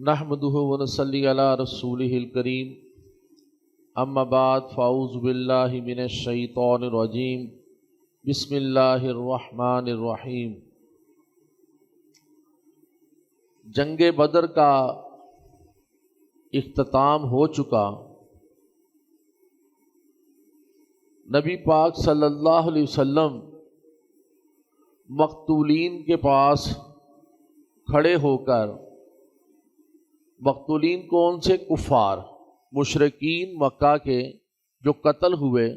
نحمدہ ونصلی علی رسولہ الکریم اما بعد فاعوذ باللہ من الشیطان الرجیم بسم اللہ الرحمن الرحیم۔ جنگ بدر کا اختتام ہو چکا۔ نبی پاک صلی اللہ علیہ وسلم مقتولین کے پاس کھڑے ہو کر، مقتولین کون سے؟ کفار مشرکین مکہ کے جو قتل ہوئے،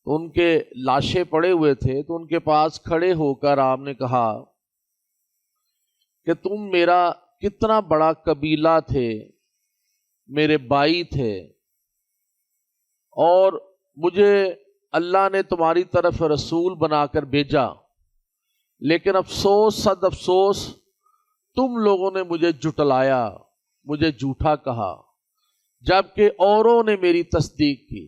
تو ان کے لاشیں پڑے ہوئے تھے، تو ان کے پاس کھڑے ہو کر آپ نے کہا کہ تم میرا کتنا بڑا قبیلہ تھے، میرے بھائی تھے، اور مجھے اللہ نے تمہاری طرف رسول بنا کر بھیجا، لیکن افسوس صد افسوس تم لوگوں نے مجھے جھٹلایا، مجھے جھوٹا کہا، جبکہ اوروں نے میری تصدیق کی۔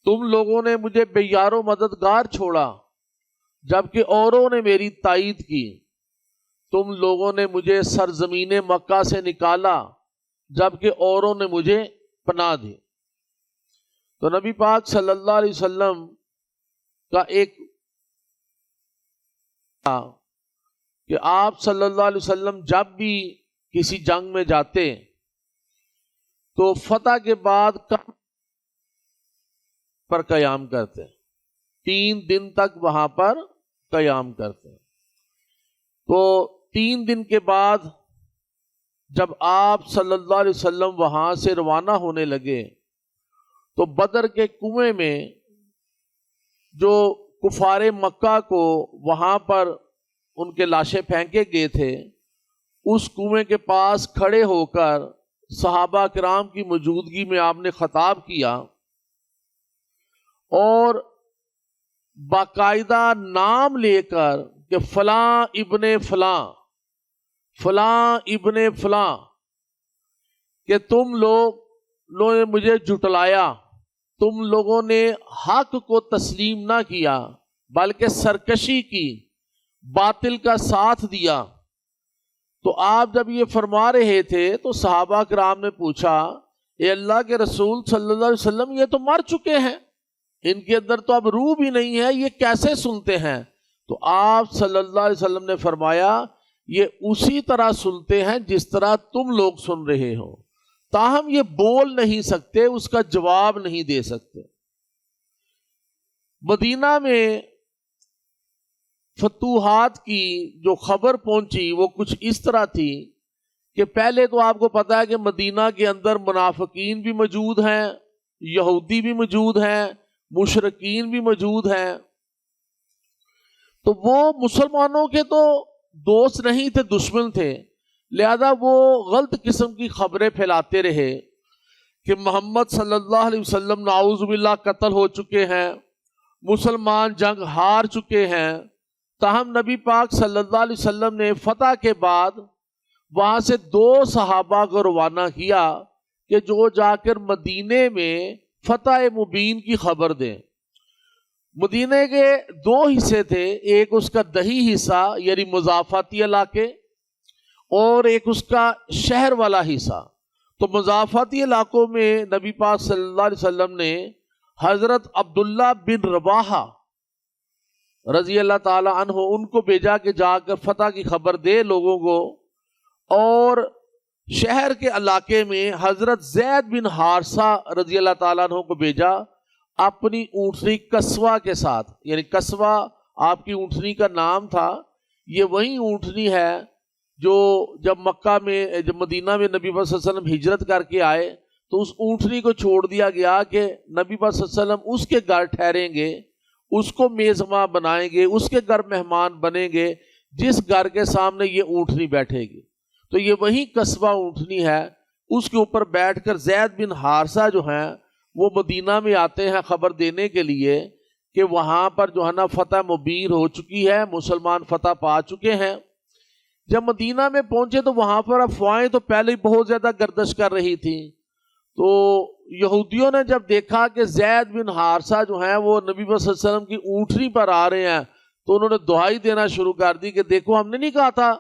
تم لوگوں نے مجھے بے یار و مددگار چھوڑا، جبکہ اوروں نے میری تائید کی۔ تم لوگوں نے مجھے سرزمین مکہ سے نکالا، جبکہ اوروں نے مجھے پناہ دی۔ تو نبی پاک صلی اللہ علیہ وسلم کا ایک کہ آپ صلی اللہ علیہ وسلم جب بھی کسی جنگ میں جاتے تو فتح کے بعد پر قیام کرتے، 3 دن تک وہاں پر قیام کرتے۔ تو 3 دن کے بعد جب آپ صلی اللہ علیہ وسلم وہاں سے روانہ ہونے لگے تو بدر کے کنویں میں جو کفار مکہ کو وہاں پر ان کے لاشیں پھینکے گئے تھے، اس کنویں کے پاس کھڑے ہو کر صحابہ کرام کی موجودگی میں آپ نے خطاب کیا، اور باقاعدہ نام لے کر کہ فلاں ابن فلاں، فلاں ابن فلاں، کہ تم لوگوں نے مجھے جھٹلایا، تم لوگوں نے حق کو تسلیم نہ کیا بلکہ سرکشی کی، باطل کا ساتھ دیا۔ تو آپ جب یہ فرما رہے تھے تو صحابہ کرام نے پوچھا، اے اللہ کے رسول صلی اللہ علیہ وسلم، یہ تو مر چکے ہیں، ان کے اندر تو اب روح بھی نہیں ہے، یہ کیسے سنتے ہیں؟ تو آپ صلی اللہ علیہ وسلم نے فرمایا، یہ اسی طرح سنتے ہیں جس طرح تم لوگ سن رہے ہو، تاہم یہ بول نہیں سکتے، اس کا جواب نہیں دے سکتے۔ مدینہ میں فتوحات کی جو خبر پہنچی وہ کچھ اس طرح تھی کہ پہلے تو آپ کو پتا ہے کہ مدینہ کے اندر منافقین بھی موجود ہیں، یہودی بھی موجود ہیں، مشرکین بھی موجود ہیں۔ تو وہ مسلمانوں کے تو دوست نہیں تھے، دشمن تھے، لہذا وہ غلط قسم کی خبریں پھیلاتے رہے کہ محمد صلی اللہ علیہ وسلم نعوذ باللہ قتل ہو چکے ہیں، مسلمان جنگ ہار چکے ہیں۔ تاہم نبی پاک صلی اللہ علیہ وسلم نے فتح کے بعد وہاں سے 2 صحابہ کو روانہ کیا کہ جو جا کر مدینے میں فتح مبین کی خبر دیں۔ مدینے کے 2 حصے تھے، ایک اس کا دہی حصہ یعنی مضافاتی علاقے، اور ایک اس کا شہر والا حصہ۔ تو مضافاتی علاقوں میں نبی پاک صلی اللہ علیہ وسلم نے حضرت عبداللہ بن رواحہ رضی اللہ تعالی عنہ ان کو بھیجا کہ جا کر فتح کی خبر دے لوگوں کو، اور شہر کے علاقے میں حضرت زید بن حارثہ رضی اللہ تعالیٰ عنہ کو بھیجا اپنی اونٹنی قصوہ کے ساتھ، یعنی قصوہ آپ کی اونٹنی کا نام تھا۔ یہ وہی اونٹنی ہے جو جب مکہ میں، جب مدینہ میں نبی صلی اللہ علیہ وسلم ہجرت کر کے آئے تو اس اونٹنی کو چھوڑ دیا گیا کہ نبی صلی اللہ علیہ وسلم اس کے گھر ٹھہریں گے، اس کو میزباں بنائیں گے، اس کے گھر مہمان بنیں گے جس گھر کے سامنے یہ اونٹنی بیٹھے گی۔ تو یہ وہی قصبہ اونٹنی ہے، اس کے اوپر بیٹھ کر زید بن حارثہ جو ہیں وہ مدینہ میں آتے ہیں خبر دینے کے لیے کہ وہاں پر جو ہے نا فتح مبین ہو چکی ہے، مسلمان فتح پا چکے ہیں۔ جب مدینہ میں پہنچے تو وہاں پر افواہیں تو پہلے ہی بہت زیادہ گردش کر رہی تھیں۔ تو یہودیوں نے جب دیکھا کہ زید بن حارثہ جو ہیں وہ نبی صلی اللہ علیہ وسلم کی اونٹنی پر آ رہے ہیں، تو انہوں نے دہائی دینا شروع کر دی کہ دیکھو ہم نے نہیں کہا تھا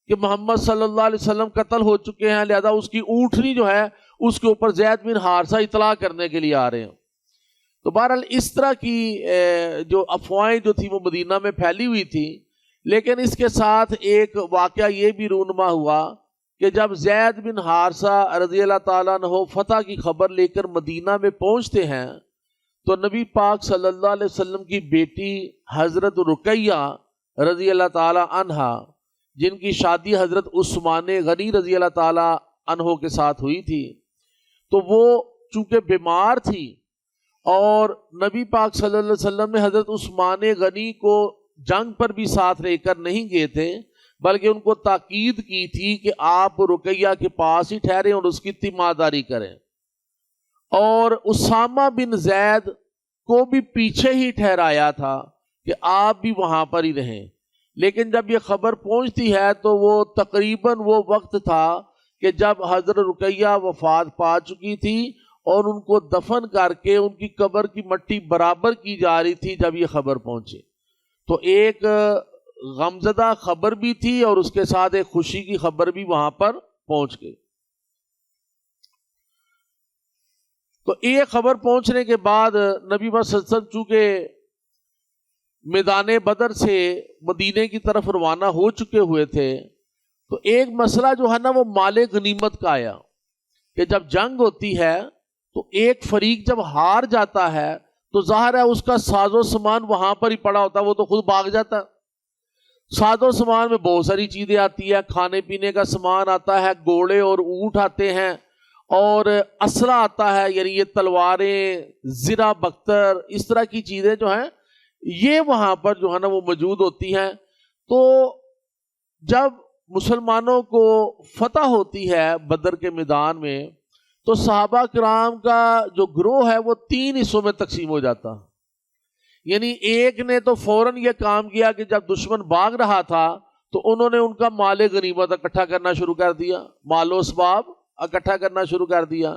کہ محمد صلی اللہ علیہ وسلم قتل ہو چکے ہیں، لہذا اس کی اونٹنی جو ہے اس کے اوپر زید بن حارثہ اطلاع کرنے کے لیے آ رہے ہیں۔ تو بہرحال اس طرح کی جو افواہیں جو تھی وہ مدینہ میں پھیلی ہوئی تھی، لیکن اس کے ساتھ ایک واقعہ یہ بھی رونما ہوا کہ جب زید بن حارثہ رضی اللہ تعالیٰ عنہ فتح کی خبر لے کر مدینہ میں پہنچتے ہیں تو نبی پاک صلی اللہ علیہ وسلم کی بیٹی حضرت رقیہ رضی اللہ تعالیٰ عنہا، جن کی شادی حضرت عثمان غنی رضی اللہ تعالیٰ عنہ کے ساتھ ہوئی تھی، تو وہ چونکہ بیمار تھی اور نبی پاک صلی اللہ علیہ وسلم نے حضرت عثمان غنی کو جنگ پر بھی ساتھ لے کر نہیں گئے تھے، بلکہ ان کو تاکید کی تھی کہ آپ رقیہ کے پاس ہی ٹھہریں اور اس کی تیمارداری کریں، اور اسامہ بن زید کو بھی پیچھے ہی ٹھہرایا تھا کہ آپ بھی وہاں پر ہی رہیں۔ لیکن جب یہ خبر پہنچتی ہے تو وہ تقریباً وہ وقت تھا کہ جب حضرت رقیہ وفات پا چکی تھی اور ان کو دفن کر کے ان کی قبر کی مٹی برابر کی جا رہی تھی جب یہ خبر پہنچی۔ تو ایک غمزدہ خبر بھی تھی اور اس کے ساتھ ایک خوشی کی خبر بھی وہاں پر پہنچ گئی۔ تو یہ خبر پہنچنے کے بعد نبی محمد صلی اللہ علیہ وسلم چونکہ میدان بدر سے مدینے کی طرف روانہ ہو چکے ہوئے تھے، تو ایک مسئلہ جو ہے نا وہ مال غنیمت کا آیا کہ جب جنگ ہوتی ہے تو ایک فریق جب ہار جاتا ہے تو ظاہر ہے اس کا ساز و سامان وہاں پر ہی پڑا ہوتا ہے، وہ تو خود بھاگ جاتا ہے۔ ساز و سامان میں بہت ساری چیزیں آتی ہیں، کھانے پینے کا سامان آتا ہے، گھوڑے اور اونٹ آتے ہیں، اور اسلحہ آتا ہے، یعنی یہ تلواریں، زرہ بختر، اس طرح کی چیزیں جو ہیں یہ وہاں پر جو ہے نا وہ موجود ہوتی ہیں۔ تو جب مسلمانوں کو فتح ہوتی ہے بدر کے میدان میں تو صحابہ کرام کا جو گروہ ہے وہ 3 حصوں میں تقسیم ہو جاتا، یعنی ایک نے تو فوراً یہ کام کیا کہ جب دشمن بھاگ رہا تھا تو انہوں نے ان کا مال غنیمت اکٹھا کرنا شروع کر دیا، مال و اسباب اکٹھا کرنا شروع کر دیا۔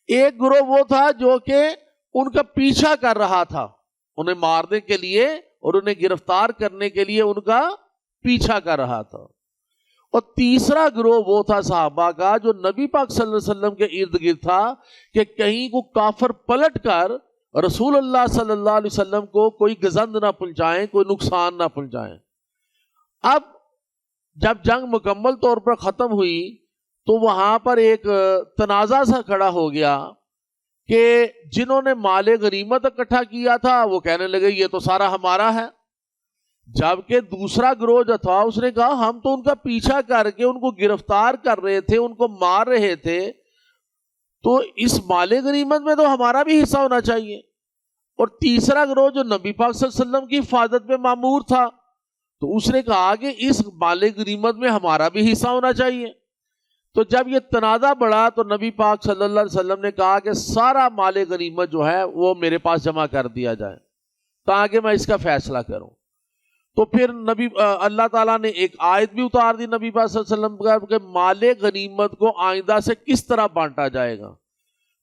ایک گروہ وہ تھا جو کہ ان کا پیچھا کر رہا تھا، انہیں مارنے کے لیے اور انہیں گرفتار کرنے کے لیے ان کا پیچھا کر رہا تھا، اور تیسرا گروہ وہ تھا صحابہ کا جو نبی پاک صلی اللہ علیہ وسلم کے ارد گرد تھا کہ کہیں کو کافر پلٹ کر رسول اللہ صلی اللہ علیہ وسلم کو کوئی گزند نہ پہنچائیں، کوئی نقصان نہ پہنچائیں۔ اب جب جنگ مکمل طور پر ختم ہوئی تو وہاں پر ایک تنازع سا کھڑا ہو گیا کہ جنہوں نے مال غنیمت اکٹھا کیا تھا وہ کہنے لگے یہ تو سارا ہمارا ہے، جبکہ دوسرا گروہ جو تھا اس نے کہا ہم تو ان کا پیچھا کر کے ان کو گرفتار کر رہے تھے، ان کو مار رہے تھے، تو اس مال غنیمت میں تو ہمارا بھی حصہ ہونا چاہیے۔ اور تیسرا گروہ جو نبی پاک صلی اللہ علیہ وسلم کی حفاظت میں مامور تھا تو اس نے کہا کہ اس مال غنیمت میں ہمارا بھی حصہ ہونا چاہیے۔ تو جب یہ تنازع بڑھا تو نبی پاک صلی اللہ علیہ وسلم نے کہا کہ سارا مال غنیمت جو ہے وہ میرے پاس جمع کر دیا جائے تاکہ میں اس کا فیصلہ کروں۔ تو پھر اللہ تعالیٰ نے ایک آیت بھی اتار دی نبی پاک صلی اللہ علیہ وسلم کہ مال غنیمت کو آئندہ سے کس طرح بانٹا جائے گا۔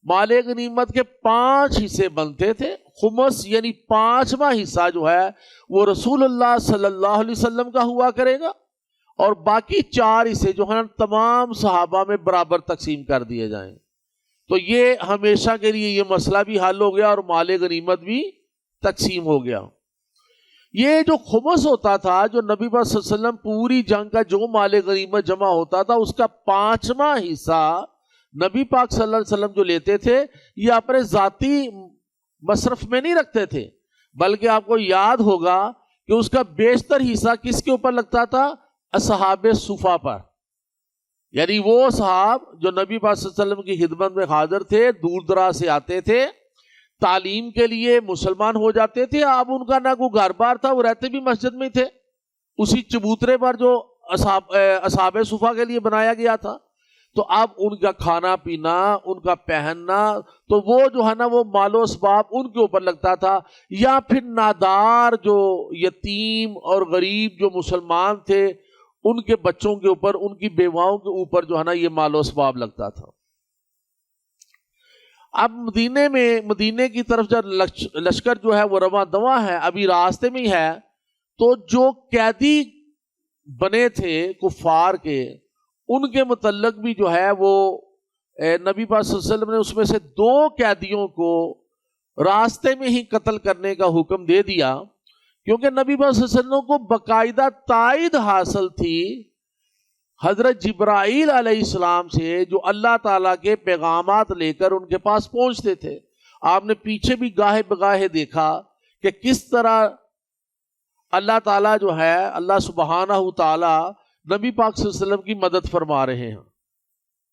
مال غنیمت کے 5 حصے بنتے تھے، خمس یعنی 5واں حصہ جو ہے وہ رسول اللہ صلی اللہ علیہ وسلم کا ہوا کرے گا، اور باقی 4 حصے جو ہیں تمام صحابہ میں برابر تقسیم کر دیے جائیں۔ تو یہ ہمیشہ کے لیے یہ مسئلہ بھی حل ہو گیا اور مال غنیمت بھی تقسیم ہو گیا۔ یہ جو خمس ہوتا تھا، جو نبی پاک صلی اللہ علیہ وسلم پوری جنگ کا جو مال غنیمت جمع ہوتا تھا اس کا 5واں حصہ نبی پاک صلی اللہ علیہ وسلم جو لیتے تھے یہ اپنے ذاتی مصرف میں نہیں رکھتے تھے، بلکہ آپ کو یاد ہوگا کہ اس کا بیشتر حصہ کس کے اوپر لگتا تھا؟ اصحاب صفا پر، یعنی وہ صحاب جو نبی پاک صلی اللہ علیہ وسلم کی خدمت میں حاضر تھے، دور دراز سے آتے تھے، تعلیم کے لیے مسلمان ہو جاتے تھے۔ اب ان کا نہ کوئی گھر بار تھا، وہ رہتے بھی مسجد میں تھے، اسی چبوترے پر جو اصحاب صفا کے لیے بنایا گیا تھا۔ تو اب ان کا کھانا پینا، ان کا پہننا، تو وہ جو ہے نا وہ مال و اسباب ان کے اوپر لگتا تھا، یا پھر نادار جو یتیم اور غریب جو مسلمان تھے ان کے بچوں کے اوپر، ان کی بیواؤں کے اوپر جو ہے نا یہ مال و اسباب لگتا تھا۔ اب مدینے کی طرف جب لشکر جو ہے وہ رواں دواں ہے، ابھی راستے میں ہی ہے، تو جو قیدی بنے تھے کفار کے، ان کے متعلق بھی جو ہے وہ نبی پاک صلی اللہ علیہ وسلم نے اس میں سے 2 قیدیوں کو راستے میں ہی قتل کرنے کا حکم دے دیا، کیونکہ نبی پاک صلی اللہ علیہ وسلم کو باقاعدہ تائید حاصل تھی حضرت جبرائیل علیہ السلام سے، جو اللہ تعالیٰ کے پیغامات لے کر ان کے پاس پہنچتے تھے۔ آپ نے پیچھے بھی گاہے بگاہے دیکھا کہ کس طرح اللہ تعالیٰ جو ہے، اللہ سبحانہ تعالیٰ نبی پاک صلی اللہ علیہ وسلم کی مدد فرما رہے ہیں،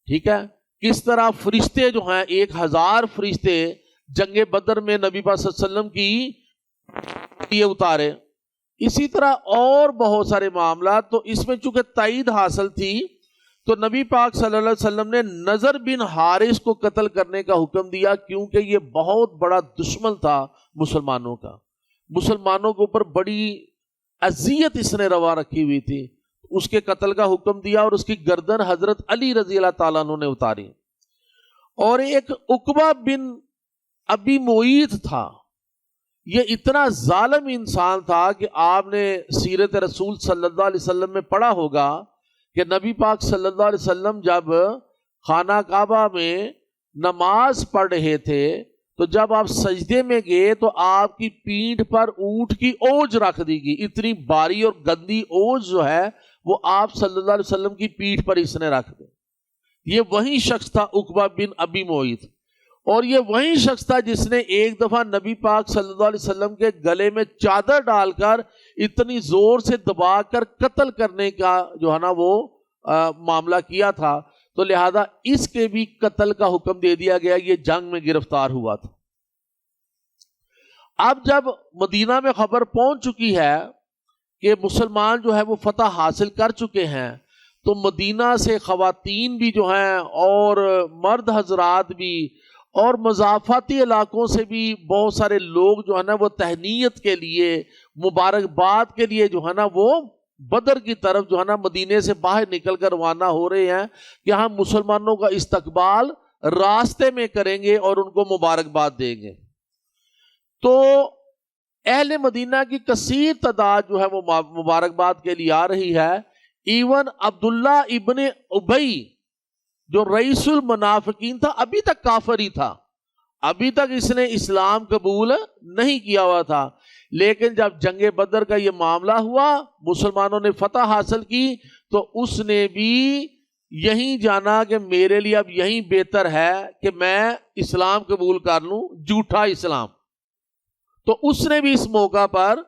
ٹھیک ہے، کس طرح فرشتے جو ہیں 1000 فرشتے جنگ بدر میں نبی پاک صلی اللہ علیہ وسلم کی یہ اتارے۔ اسی طرح اور بہت سارے معاملات، تو اس میں چونکہ تائید حاصل تھی تو نبی پاک صلی اللہ علیہ وسلم نے نضر بن حارث کو قتل کرنے کا حکم دیا، کیونکہ یہ بہت بڑا دشمن تھا مسلمانوں کا، مسلمانوں کے اوپر بڑی اذیت اس نے روا رکھی ہوئی تھی، اس کے قتل کا حکم دیا اور اس کی گردن حضرت علی رضی اللہ تعالیٰ عنہ نے اتاری۔ اور ایک عقبہ بن ابی معیط تھا، یہ اتنا ظالم انسان تھا کہ آپ نے سیرت رسول صلی اللہ علیہ وسلم میں پڑھا ہوگا کہ نبی پاک صلی اللہ علیہ وسلم جب خانہ کعبہ میں نماز پڑھ رہے تھے تو جب آپ سجدے میں گئے تو آپ کی پیٹھ پر اونٹ کی اوج رکھ دی گئی، اتنی باری اور گندی اوج جو ہے وہ آپ صلی اللہ علیہ وسلم کی پیٹھ پر اس نے رکھ دی۔ یہ وہی شخص تھا عقبہ بن ابی معیط، اور یہ وہی شخص تھا جس نے ایک دفعہ نبی پاک صلی اللہ علیہ وسلم کے گلے میں چادر ڈال کر اتنی زور سے دبا کر قتل کرنے کا جو ہے نا وہ معاملہ کیا تھا، تو لہذا اس کے بھی قتل کا حکم دے دیا گیا، یہ جنگ میں گرفتار ہوا تھا۔ اب جب مدینہ میں خبر پہنچ چکی ہے کہ مسلمان جو ہے وہ فتح حاصل کر چکے ہیں، تو مدینہ سے خواتین بھی جو ہیں اور مرد حضرات بھی اور مضافاتی علاقوں سے بھی بہت سارے لوگ جو ہے نا وہ تہنیت کے لیے، مبارکباد کے لیے جو ہے نا وہ بدر کی طرف جو ہے نا مدینے سے باہر نکل کر روانہ ہو رہے ہیں کہ ہم مسلمانوں کا استقبال راستے میں کریں گے اور ان کو مبارکباد دیں گے۔ تو اہل مدینہ کی کثیر تعداد جو ہے وہ مبارکباد کے لیے آ رہی ہے۔ ایون عبداللہ ابن ابی جو رئیس المنافقین تھا، ابھی تک کافر ہی تھا، ابھی تک اس نے اسلام قبول نہیں کیا ہوا تھا، لیکن جب جنگ بدر کا یہ معاملہ ہوا، مسلمانوں نے فتح حاصل کی، تو اس نے بھی یہی جانا کہ میرے لیے اب یہی بہتر ہے کہ میں اسلام قبول کر لوں، جھوٹا اسلام۔ تو اس نے بھی اس موقع پر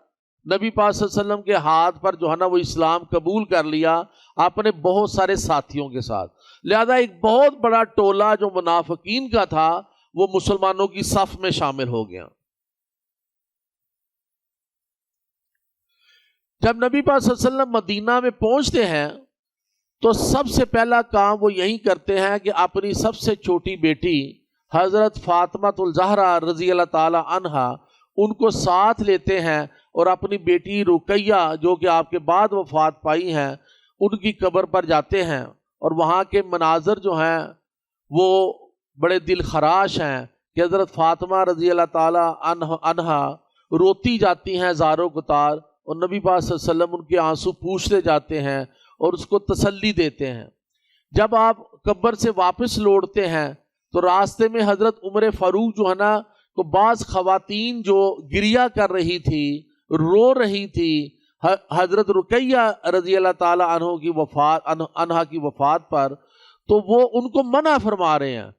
نبی پاک صلی اللہ علیہ وسلم کے ہاتھ پر جو ہے نا وہ اسلام قبول کر لیا اپنے بہت سارے ساتھیوں کے ساتھ۔ لہذا ایک بہت بڑا ٹولہ جو منافقین کا تھا وہ مسلمانوں کی صف میں شامل ہو گیا۔ جب نبی پاک صلی اللہ علیہ وسلم مدینہ میں پہنچتے ہیں تو سب سے پہلا کام وہ یہی کرتے ہیں کہ اپنی سب سے چھوٹی بیٹی حضرت فاطمہ الزہرا رضی اللہ تعالی عنہا ان کو ساتھ لیتے ہیں اور اپنی بیٹی رقیہ جو کہ آپ کے بعد وفات پائی ہیں ان کی قبر پر جاتے ہیں، اور وہاں کے مناظر جو ہیں وہ بڑے دل خراش ہیں کہ حضرت فاطمہ رضی اللہ تعالی عنہا روتی جاتی ہیں زاروں قطار، اور نبی پاک صلی اللہ علیہ وسلم ان کے آنسو پوچھتے جاتے ہیں اور اس کو تسلی دیتے ہیں۔ جب آپ قبر سے واپس لوٹتے ہیں تو راستے میں حضرت عمر فاروق جو ہے نا تو بعض خواتین جو گریہ کر رہی تھی، رو رہی تھی حضرت رقیہ رضی اللہ تعالی عنہا کی وفات پر، تو وہ ان کو منع فرما رہے ہیں۔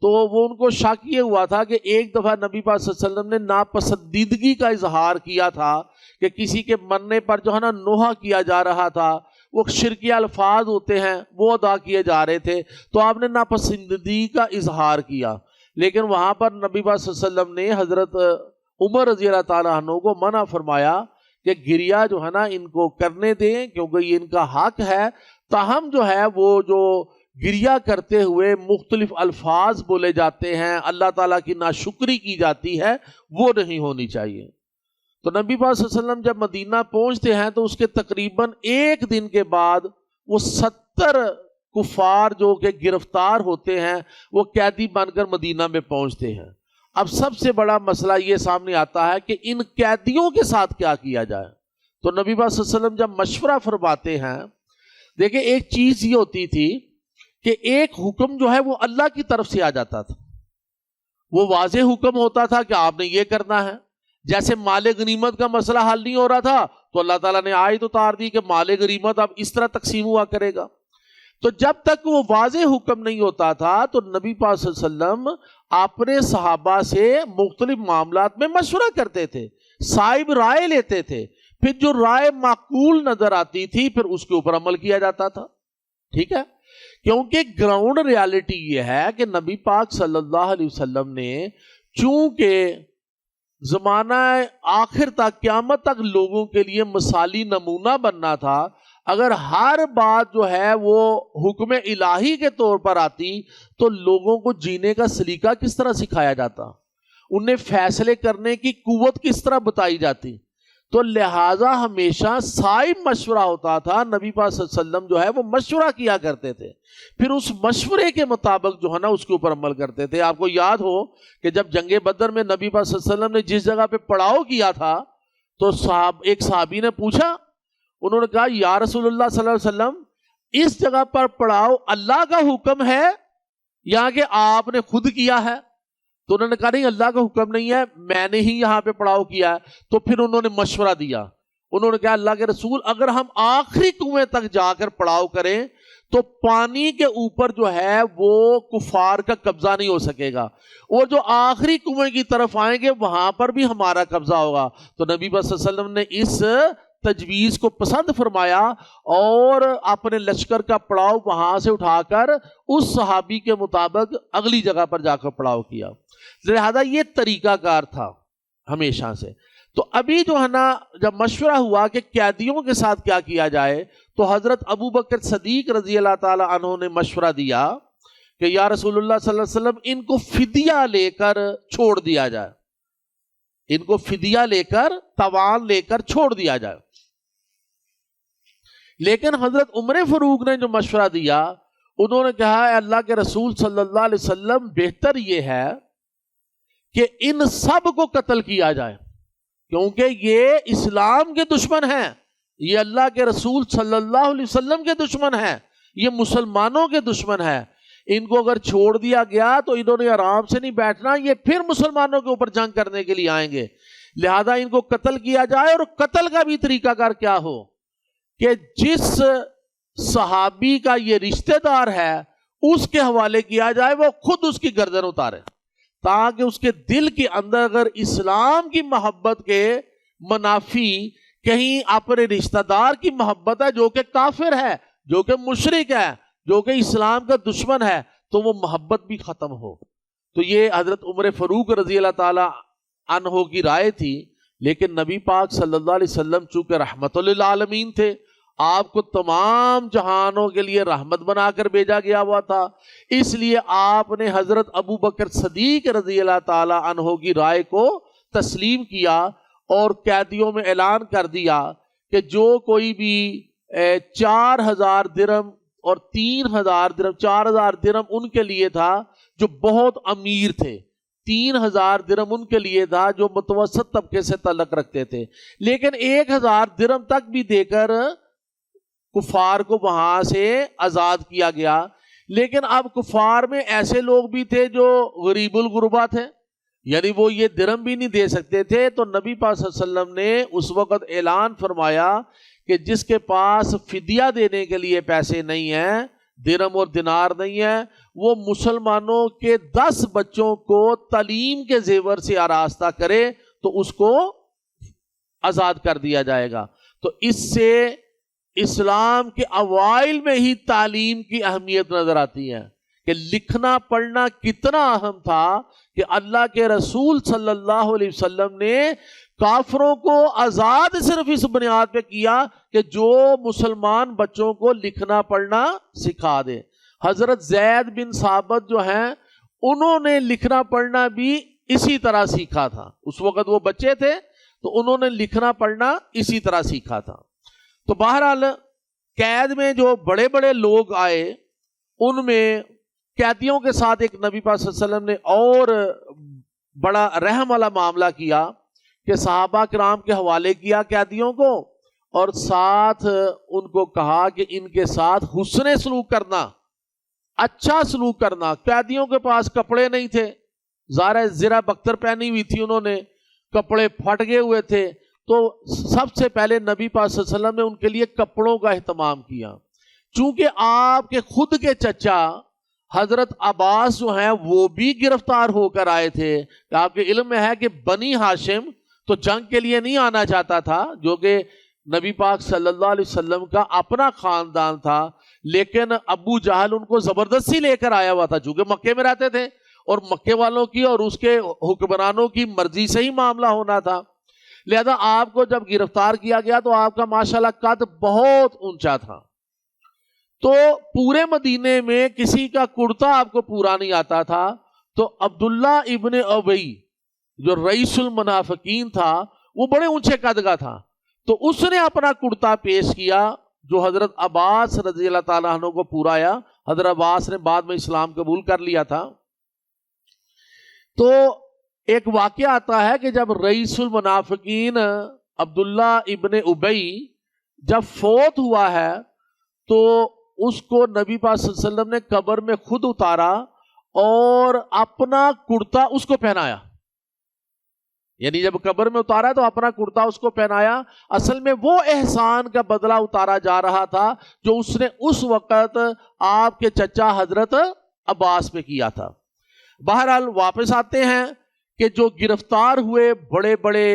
تو وہ ان کو شک یہ ہوا تھا کہ ایک دفعہ نبی پاک صلی اللہ علیہ وسلم نے ناپسندیدگی کا اظہار کیا تھا کہ کسی کے مرنے پر جو ہے نا نوحہ کیا جا رہا تھا، وہ شرکی الفاظ ہوتے ہیں وہ ادا کیے جا رہے تھے، تو آپ نے ناپسندیدگی کا اظہار کیا، لیکن وہاں پر نبی پاک صلی اللہ علیہ وسلم نے حضرت عمر رضی اللہ تعالیٰ عنہ کو منع فرمایا کہ گریہ جو ہے نا ان کو کرنے دیں کیونکہ یہ ان کا حق ہے، تاہم جو ہے وہ جو گریہ کرتے ہوئے مختلف الفاظ بولے جاتے ہیں، اللہ تعالیٰ کی ناشکری کی جاتی ہے، وہ نہیں ہونی چاہیے۔ تو نبی پاک صلی اللہ علیہ وسلم جب مدینہ پہنچتے ہیں تو اس کے تقریباً 1 دن کے بعد وہ 70 کفار جو کہ گرفتار ہوتے ہیں وہ قیدی بن کر مدینہ میں پہنچتے ہیں۔ اب سب سے بڑا مسئلہ یہ سامنے آتا ہے کہ ان قیدیوں کے ساتھ کیا کیا جائے۔ تو نبی پاک صلی اللہ علیہ وسلم جب مشورہ فرماتے ہیں، دیکھیں ایک چیز یہ ہوتی تھی کہ ایک حکم جو ہے وہ اللہ کی طرف سے آ جاتا تھا، وہ واضح حکم ہوتا تھا کہ آپ نے یہ کرنا ہے. جیسے مال غنیمت کا مسئلہ حل نہیں ہو رہا تھا تو اللہ تعالیٰ نے آیت اتار دی کہ مال غنیمت اب اس طرح تقسیم ہوا کرے گا. تو جب تک وہ واضح حکم نہیں ہوتا تھا تو نبی پاک صلی اللہ علیہ وسلم اپنے صحابہ سے مختلف معاملات میں مشورہ کرتے تھے، صائب رائے لیتے تھے، پھر جو رائے معقول نظر آتی تھی پھر اس کے اوپر عمل کیا جاتا تھا. ٹھیک ہے، کیونکہ گراؤنڈ ریالٹی یہ ہے کہ نبی پاک صلی اللہ علیہ وسلم نے چونکہ زمانہ آخر تک، قیامت تک لوگوں کے لیے مثالی نمونہ بننا تھا، اگر ہر بات جو ہے وہ حکم الہی کے طور پر آتی تو لوگوں کو جینے کا سلیقہ کس طرح سکھایا جاتا، انہیں فیصلے کرنے کی قوت کس طرح بتائی جاتی. تو لہٰذا ہمیشہ صائب مشورہ ہوتا تھا. نبی پاک صلی اللہ علیہ وسلم جو ہے وہ مشورہ کیا کرتے تھے، پھر اس مشورے کے مطابق جو ہے نا اس کے اوپر عمل کرتے تھے. آپ کو یاد ہو کہ جب جنگ بدر میں نبی پاک صلی اللہ علیہ وسلم نے جس جگہ پہ پڑاؤ کیا تھا تو ایک صحابی نے پوچھا، انہوں نے کہا یا رسول اللہ صلی اللہ علیہ وسلم اس جگہ پر پڑاؤ اللہ کا حکم ہے یا کہ آپ نے خود کیا ہے؟ تو انہوں نے کہا نہیں، اللہ کا حکم نہیں ہے، میں نے ہی یہاں پہ پڑاؤ کیا ہے. تو پھر انہوں نے مشورہ دیا، انہوں نے کہا اللہ کے رسول اگر ہم آخری کنویں تک جا کر پڑاؤ کریں تو پانی کے اوپر جو ہے وہ کفار کا قبضہ نہیں ہو سکے گا، اور جو آخری کنویں کی طرف آئیں گے وہاں پر بھی ہمارا قبضہ ہوگا. تو نبی صلی اللہ علیہ وسلم نے اس تجویز کو پسند فرمایا اور اپنے لشکر کا پڑاؤ وہاں سے اٹھا کر اس صحابی کے مطابق اگلی جگہ پر جا کر پڑاؤ کیا. لہذا یہ طریقہ کار تھا ہمیشہ سے. تو ابھی جو ہے نا جب مشورہ ہوا کہ قیدیوں کے ساتھ کیا کیا جائے تو حضرت ابو بکر صدیق رضی اللہ تعالی عنہ نے مشورہ دیا کہ یا رسول اللہ صلی اللہ علیہ وسلم ان کو فدیہ لے کر چھوڑ دیا جائے، ان کو فدیہ لے کر، تاوان لے کر چھوڑ دیا جائے. لیکن حضرت عمر فاروق نے جو مشورہ دیا انہوں نے کہا اے اللہ کے رسول صلی اللہ علیہ وسلم بہتر یہ ہے کہ ان سب کو قتل کیا جائے، کیونکہ یہ اسلام کے دشمن ہیں، یہ اللہ کے رسول صلی اللہ علیہ وسلم کے دشمن ہیں، یہ مسلمانوں کے دشمن ہیں. ان کو اگر چھوڑ دیا گیا تو انہوں نے آرام سے نہیں بیٹھنا، یہ پھر مسلمانوں کے اوپر جنگ کرنے کے لیے آئیں گے. لہذا ان کو قتل کیا جائے، اور قتل کا بھی طریقہ کار کیا ہو کہ جس صحابی کا یہ رشتہ دار ہے اس کے حوالے کیا جائے، وہ خود اس کی گردن اتارے تاکہ اس کے دل کے اندر اگر اسلام کی محبت کے منافی کہیں اپنے رشتہ دار کی محبت ہے جو کہ کافر ہے، جو کہ مشرک ہے، جو کہ اسلام کا دشمن ہے، تو وہ محبت بھی ختم ہو. تو یہ حضرت عمر فاروق رضی اللہ تعالی عنہ کی رائے تھی. لیکن نبی پاک صلی اللہ علیہ وسلم چونکہ رحمت للعالمین تھے، آپ کو تمام جہانوں کے لیے رحمت بنا کر بھیجا گیا ہوا تھا، اس لیے آپ نے حضرت ابو بکر صدیق رضی اللہ تعالی عنہ کی رائے کو تسلیم کیا اور قیدیوں میں اعلان کر دیا کہ جو کوئی بھی 4000 درہم اور 3000 درہم، 4000 درہم ان کے لیے تھا جو بہت امیر تھے، 3000 درہم ان کے لیے تھا جو متوسط طبقے سے تعلق رکھتے تھے، لیکن 1000 درہم تک بھی دے کر کفار کو وہاں سے آزاد کیا گیا. لیکن اب کفار میں ایسے لوگ بھی تھے جو غریب الغربا تھے، یعنی وہ یہ درہم بھی نہیں دے سکتے تھے. تو نبی پاک صلی اللہ علیہ وسلم نے اس وقت اعلان فرمایا کہ جس کے پاس فدیہ دینے کے لیے پیسے نہیں ہیں، درہم اور دینار نہیں ہے، وہ مسلمانوں کے 10 بچوں کو تعلیم کے زیور سے آراستہ کرے تو اس کو آزاد کر دیا جائے گا. تو اس سے اسلام کے اوائل میں ہی تعلیم کی اہمیت نظر آتی ہے کہ لکھنا پڑھنا کتنا اہم تھا کہ اللہ کے رسول صلی اللہ علیہ وسلم نے کافروں کو آزاد صرف اس بنیاد پہ کیا کہ جو مسلمان بچوں کو لکھنا پڑھنا سکھا دے. حضرت زید بن ثابت جو ہیں انہوں نے لکھنا پڑھنا بھی اسی طرح سیکھا تھا. اس وقت وہ بچے تھے تو انہوں نے لکھنا پڑھنا اسی طرح سیکھا تھا. تو بہرحال قید میں جو بڑے بڑے لوگ آئے ان میں قیدیوں کے ساتھ ایک نبی پاک صلی اللہ علیہ وسلم نے اور بڑا رحم والا معاملہ کیا کہ صحابہ کرام کے حوالے کیا قیدیوں کو اور ساتھ ان کو کہا کہ ان کے ساتھ حسن سلوک کرنا، اچھا سلوک کرنا۔ قیدیوں کے پاس کپڑے نہیں تھے، ظاہر زرہ بختر پہنی ہوئی تھی انہوں نے، کپڑے پھٹ گئے ہوئے تھے، تو سب سے پہلے نبی پاک صلی اللہ علیہ وسلم نے ان کے لیے کپڑوں کا اہتمام کیا۔ چونکہ آپ کے خود کے چچا حضرت عباس جو ہیں وہ بھی گرفتار ہو کر آئے تھے، کہ آپ کے علم میں ہے کہ بنی ہاشم تو جنگ کے لیے نہیں آنا چاہتا تھا، جو کہ نبی پاک صلی اللہ علیہ وسلم کا اپنا خاندان تھا، لیکن ابو جہل ان کو زبردستی لے کر آیا ہوا تھا، چونکہ مکے میں رہتے تھے اور مکے والوں کی اور اس کے حکمرانوں کی مرضی سے ہی معاملہ ہونا تھا۔ لہذا آپ کو جب گرفتار کیا گیا تو آپ کا ماشاءاللہ قد بہت اونچا تھا، تو پورے مدینے میں کسی کا کرتا آپ کو پورا نہیں آتا تھا، تو عبداللہ ابن ابی جو رئیس المنافقین تھا وہ بڑے اونچے قد کا تھا، تو اس نے اپنا کرتا پیش کیا جو حضرت عباس رضی اللہ تعالیٰ عنہ کو پورا آیا۔ حضرت عباس نے بعد میں اسلام قبول کر لیا تھا۔ تو ایک واقعہ آتا ہے کہ جب رئیس المنافقین عبداللہ ابن ابی جب فوت ہوا ہے تو اس کو نبی پاک صلی اللہ علیہ وسلم نے قبر میں خود اتارا اور اپنا کرتا اس کو پہنایا، یعنی جب قبر میں اتارا تو اپنا کرتا اس کو پہنایا۔ اصل میں وہ احسان کا بدلہ اتارا جا رہا تھا جو اس نے اس وقت آپ کے چچا حضرت عباس پہ کیا تھا۔ بہرحال واپس آتے ہیں کہ جو گرفتار ہوئے بڑے بڑے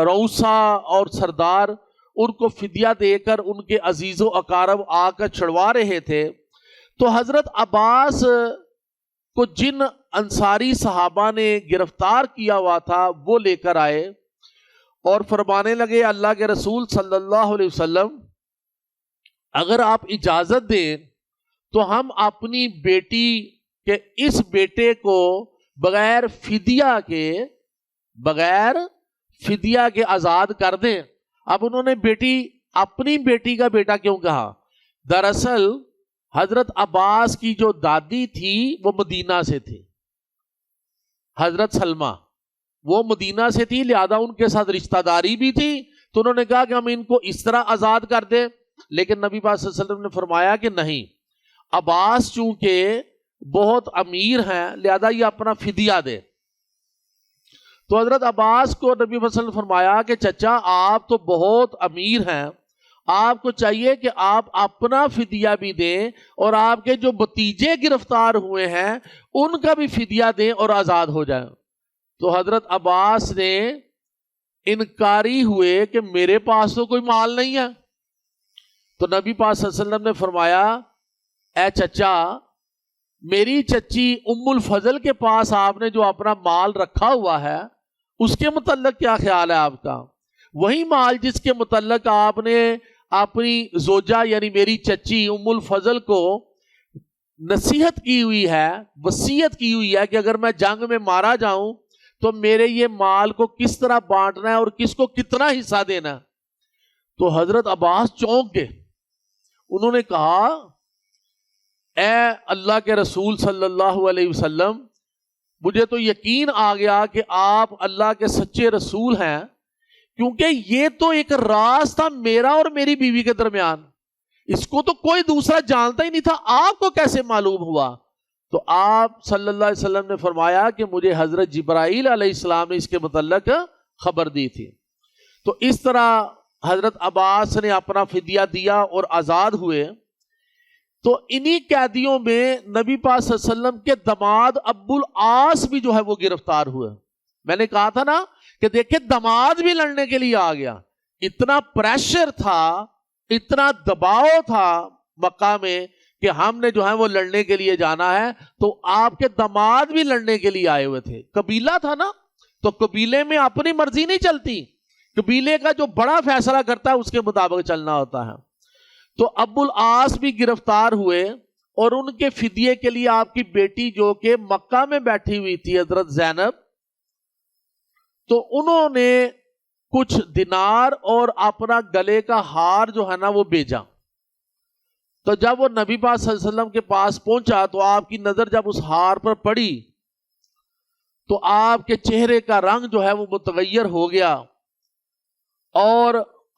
روسا اور سردار، ان کو فدیہ دے کر ان کے عزیز و اقارب آ کر چھڑوا رہے تھے، تو حضرت عباس کو جن انصاری صحابہ نے گرفتار کیا ہوا تھا وہ لے کر آئے اور فرمانے لگے اللہ کے رسول صلی اللہ علیہ وسلم اگر آپ اجازت دیں تو ہم اپنی بیٹی کے اس بیٹے کو بغیر فدیہ کے آزاد کر دیں۔ اب انہوں نے اپنی بیٹی کا بیٹا کیوں کہا؟ دراصل حضرت عباس کی جو دادی تھی وہ مدینہ سے تھی، حضرت سلمہ وہ مدینہ سے تھی، لہذا ان کے ساتھ رشتہ داری بھی تھی، تو انہوں نے کہا کہ ہم ان کو اس طرح آزاد کر دیں، لیکن نبی پاک صلی اللہ علیہ وسلم نے فرمایا کہ نہیں، عباس چونکہ بہت امیر ہیں لہذا یہ اپنا فدیہ دے۔ تو حضرت عباس کو نبی صلی اللہ علیہ وسلم نے فرمایا کہ چچا آپ تو بہت امیر ہیں، آپ کو چاہیے کہ آپ اپنا فدیہ بھی دیں اور آپ کے جو بھتیجے گرفتار ہوئے ہیں ان کا بھی فدیہ دیں اور آزاد ہو جائیں۔ تو حضرت عباس نے انکاری ہوئے کہ میرے پاس تو کوئی مال نہیں ہے۔ تو نبی پاک صلی اللہ علیہ وسلم نے فرمایا اے چچا، میری چچی ام الفضل کے پاس آپ نے جو اپنا مال رکھا ہوا ہے اس کے متعلق کیا خیال ہے آپ کا؟ وہی مال جس کے متعلق آپ نے اپنی زوجہ یعنی میری چچی ام الفضل کو نصیحت کی ہوئی ہے، وصیت کی ہوئی ہے کہ اگر میں جنگ میں مارا جاؤں تو میرے یہ مال کو کس طرح بانٹنا ہے اور کس کو کتنا حصہ دینا ہے۔ تو حضرت عباس چونک گئے، انہوں نے کہا اے اللہ کے رسول صلی اللہ علیہ وسلم، مجھے تو یقین آ گیا کہ آپ اللہ کے سچے رسول ہیں، کیونکہ یہ تو ایک راز تھا میرا اور میری بیوی کے درمیان، اس کو تو کوئی دوسرا جانتا ہی نہیں تھا، آپ کو کیسے معلوم ہوا؟ تو آپ صلی اللہ علیہ وسلم نے فرمایا کہ مجھے حضرت جبرائیل علیہ السلام نے اس کے متعلق خبر دی تھی۔ تو اس طرح حضرت عباس نے اپنا فدیہ دیا اور آزاد ہوئے۔ تو انہی قیدیوں میں نبی پاک صلی اللہ علیہ وسلم کے داماد ابو العاص بھی جو ہے وہ گرفتار ہوئے۔ میں نے کہا تھا نا کہ دیکھیں داماد بھی لڑنے کے لیے آ گیا، اتنا پریشر تھا، اتنا دباؤ تھا مکہ میں کہ ہم نے جو ہے وہ لڑنے کے لیے جانا ہے، تو آپ کے داماد بھی لڑنے کے لیے آئے ہوئے تھے۔ قبیلہ تھا نا، تو قبیلے میں اپنی مرضی نہیں چلتی، قبیلے کا جو بڑا فیصلہ کرتا ہے اس کے مطابق چلنا ہوتا ہے۔ تو ابو العاص بھی گرفتار ہوئے اور ان کے فدیے کے لیے آپ کی بیٹی جو کہ مکہ میں بیٹھی ہوئی تھی حضرت زینب، تو انہوں نے کچھ دینار اور اپنا گلے کا ہار جو ہے نا وہ بھیجا۔ تو جب وہ نبی پاک صلی اللہ علیہ وسلم کے پاس پہنچا تو آپ کی نظر جب اس ہار پر پڑی تو آپ کے چہرے کا رنگ جو ہے وہ متغیر ہو گیا اور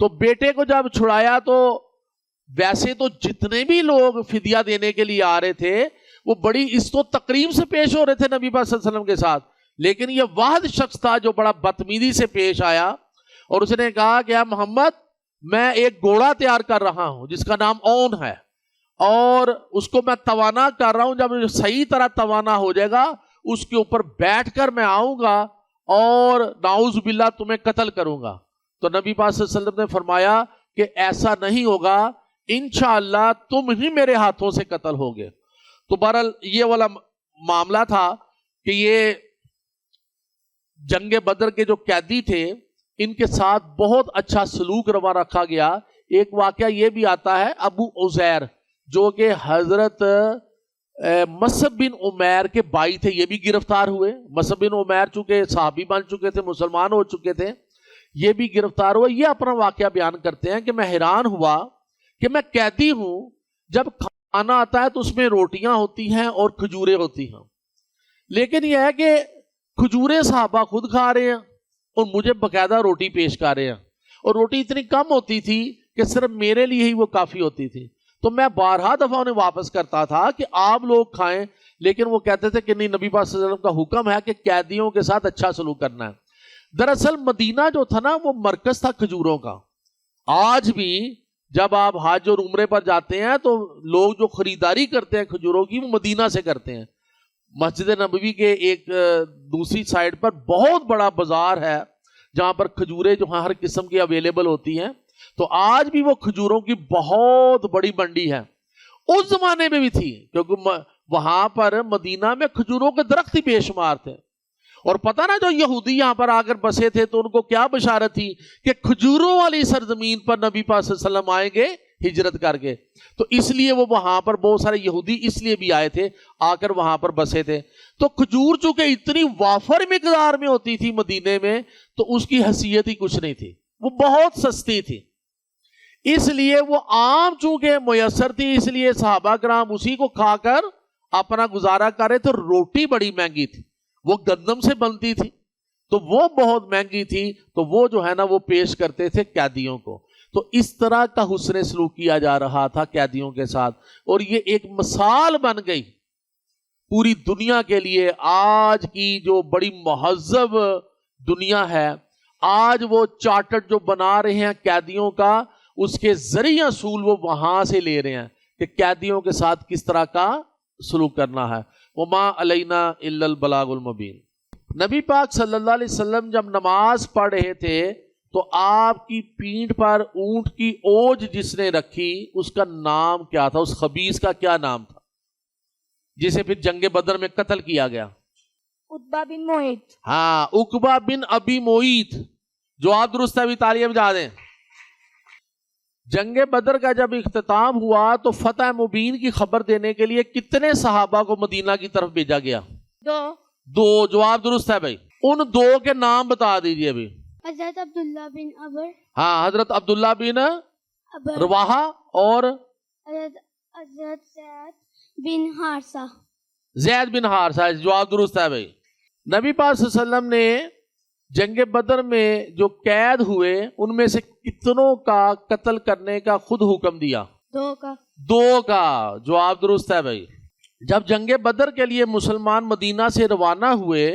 تو بیٹے کو جب چھڑایا تو ویسے تو جتنے بھی لوگ فدیہ دینے کے لیے آ رہے تھے وہ بڑی عزت و تکریم سے پیش ہو رہے تھے نبی پاک صلی اللہ علیہ وسلم کے ساتھ، لیکن یہ واحد شخص تھا جو بڑا بدتمیزی سے پیش آیا اور اس نے کہا کہ محمد میں ایک گھوڑا تیار کر رہا ہوں جس کا نام اون ہے، اور اس کو میں توانا کر رہا ہوں، جب صحیح طرح توانا ہو جائے گا اس کے اوپر بیٹھ کر میں آؤں گا اور نعوذ باللہ تمہیں قتل کروں گا۔ تو نبی پاک صلی اللہ علیہ وسلم نے فرمایا کہ ایسا نہیں ہوگا، انشاءاللہ تم ہی میرے ہاتھوں سے قتل ہوگے۔ تو بہرحال یہ والا معاملہ تھا کہ یہ جنگ بدر کے جو قیدی تھے ان کے ساتھ بہت اچھا سلوک روا رکھا گیا۔ ایک واقعہ یہ بھی آتا ہے، ابو عزیر جو کہ حضرت مصعب بن عمیر کے بھائی تھے، یہ بھی گرفتار ہوئے۔ مصعب بن عمیر چونکہ صحابی بن چکے تھے، مسلمان ہو چکے تھے، یہ بھی گرفتار ہوئے۔ یہ اپنا واقعہ بیان کرتے ہیں کہ میں حیران ہوا کہ میں قیدی ہوں، جب کھانا آتا ہے تو اس میں روٹیاں ہوتی ہیں اور کھجوریں ہوتی ہیں، لیکن یہ ہے کہ کھجوریں صحابہ خود کھا رہے ہیں اور مجھے باقاعدہ روٹی پیش کر رہے ہیں، اور روٹی اتنی کم ہوتی تھی کہ صرف میرے لیے ہی وہ کافی ہوتی تھی۔ تو میں بارہا دفعہ انہیں واپس کرتا تھا کہ آپ لوگ کھائیں، لیکن وہ کہتے تھے کہ نہیں، نبی پاک صلی اللہ علیہ وسلم کا حکم ہے کہ قیدیوں کے ساتھ اچھا سلوک کرنا ہے۔ دراصل مدینہ جو تھا نا وہ مرکز تھا کھجوروں کا۔ آج بھی جب آپ حج اور عمرے پر جاتے ہیں تو لوگ جو خریداری کرتے ہیں کھجوروں کی وہ مدینہ سے کرتے ہیں۔ مسجد نبوی کے ایک دوسری سائڈ پر بہت بڑا بازار ہے جہاں پر کھجوریں جو ہر قسم کی اویلیبل ہوتی ہیں، تو آج بھی وہ کھجوروں کی بہت بڑی منڈی ہے۔ اس زمانے میں بھی تھی کیونکہ وہاں پر مدینہ میں کھجوروں کے درخت ہی بے شمار تھے، اور پتہ نا جو یہودی یہاں پر آ کر بسے تھے تو ان کو کیا بشارت تھی کہ کھجوروں والی سرزمین پر نبی پاک صلی اللہ علیہ وسلم آئیں گے ہجرت کر کے، تو اس لیے وہ وہاں پر بہت سارے یہودی اس لیے بھی آئے تھے، آ کر وہاں پر بسے تھے۔ تو کھجور چونکہ اتنی وافر مقدار میں ہوتی تھی مدینے میں تو اس کی حیثیت ہی کچھ نہیں تھی، وہ بہت سستی تھی، اس لیے وہ عام چونکہ میسر تھی، اس لیے صحابہ کرام اسی کو کھا کر اپنا گزارا کر رہے تھے۔ روٹی بڑی مہنگی تھی، وہ گندم سے بنتی تھی تو وہ بہت مہنگی تھی، تو وہ جو ہے نا وہ پیش کرتے تھے قیدیوں کو۔ تو اس طرح کا حسن سلوک کیا جا رہا تھا قیدیوں کے ساتھ، اور یہ ایک مثال بن گئی پوری دنیا کے لیے۔ آج کی جو بڑی مہذب دنیا ہے، آج وہ چارٹر جو بنا رہے ہیں قیدیوں کا، اس کے ذریعے اصول وہ وہاں سے لے رہے ہیں کہ قیدیوں کے ساتھ کس طرح کا سلوک کرنا ہے۔ وما علینا الا البلاغ المبین۔ نبی پاک صلی اللہ علیہ وسلم جب نماز پڑھ رہے تھے تو آپ کی پیٹھ پر اونٹ کی اوج جس نے رکھی اس کا نام کیا تھا؟ اس خبیث کا کیا نام تھا جسے پھر جنگ بدر میں قتل کیا گیا؟ عقبہ بن معیط۔ ہاں، عقبہ بن ابی معیط۔ جواب درست ہے، ابھی تالیاں بجا دیں۔ جنگ بدر کا جب اختتام ہوا تو فتح مبین کی خبر دینے کے لیے کتنے صحابہ کو مدینہ کی طرف بھیجا گیا؟ دو۔ جواب درست ہے بھائی، ان دو کے نام بتا دیجئے ابھی۔ حضرت عبداللہ بن عمر، ہاں، حضرت عبداللہ بن عبر، رواحہ، اور حضرت زید بن حارثہ۔ زید بن حارثہ۔ جواب درست ہے بھائی۔ نبی پاک صلی اللہ علیہ وسلم نے جنگ بدر میں جو قید ہوئے ان میں سے کتنوں کا قتل کرنے کا خود حکم دیا؟ دو کا۔ جواب درست ہے بھائی۔ جب جنگ بدر کے لیے مسلمان مدینہ سے روانہ ہوئے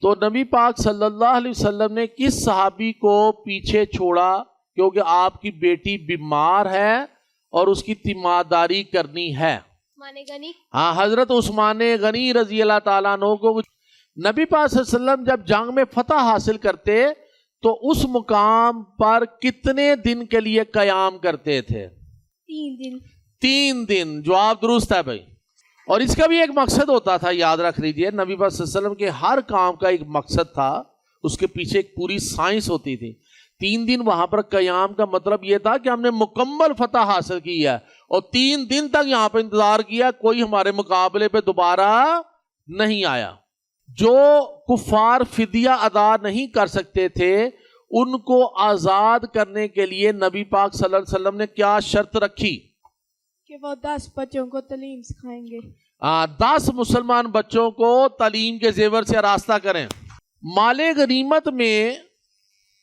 تو نبی پاک صلی اللہ علیہ وسلم نے کس صحابی کو پیچھے چھوڑا؟ کیونکہ آپ کی بیٹی بیمار ہے اور اس کی تیمارداری کرنی ہے۔ عثمان غنی۔ ہاں، حضرت عثمان غنی رضی اللہ تعالیٰ عنہ کو نبی پاک صلی اللہ علیہ وسلم جب جنگ میں فتح حاصل کرتے تو اس مقام پر کتنے دن کے لیے قیام کرتے تھے؟ 3 دن۔ 3 دن۔ جواب درست ہے بھائی۔ اور اس کا بھی ایک مقصد ہوتا تھا، یاد رکھ لیجئے، نبی پاک صلی اللہ علیہ وسلم کے ہر کام کا ایک مقصد تھا، اس کے پیچھے ایک پوری سائنس ہوتی تھی۔ 3 دن وہاں پر قیام کا مطلب یہ تھا کہ ہم نے مکمل فتح حاصل کی ہے، اور 3 دن تک یہاں پہ انتظار کیا، کوئی ہمارے مقابلے پہ دوبارہ نہیں آیا۔ جو کفار فدیہ ادا نہیں کر سکتے تھے ان کو آزاد کرنے کے لیے نبی پاک صلی اللہ علیہ وسلم نے کیا شرط رکھی؟ کہ وہ 10 بچوں کو تعلیم سکھائیں گے۔ 10 مسلمان بچوں کو تعلیم کے زیور سے آراستہ کریں۔ مال غنیمت میں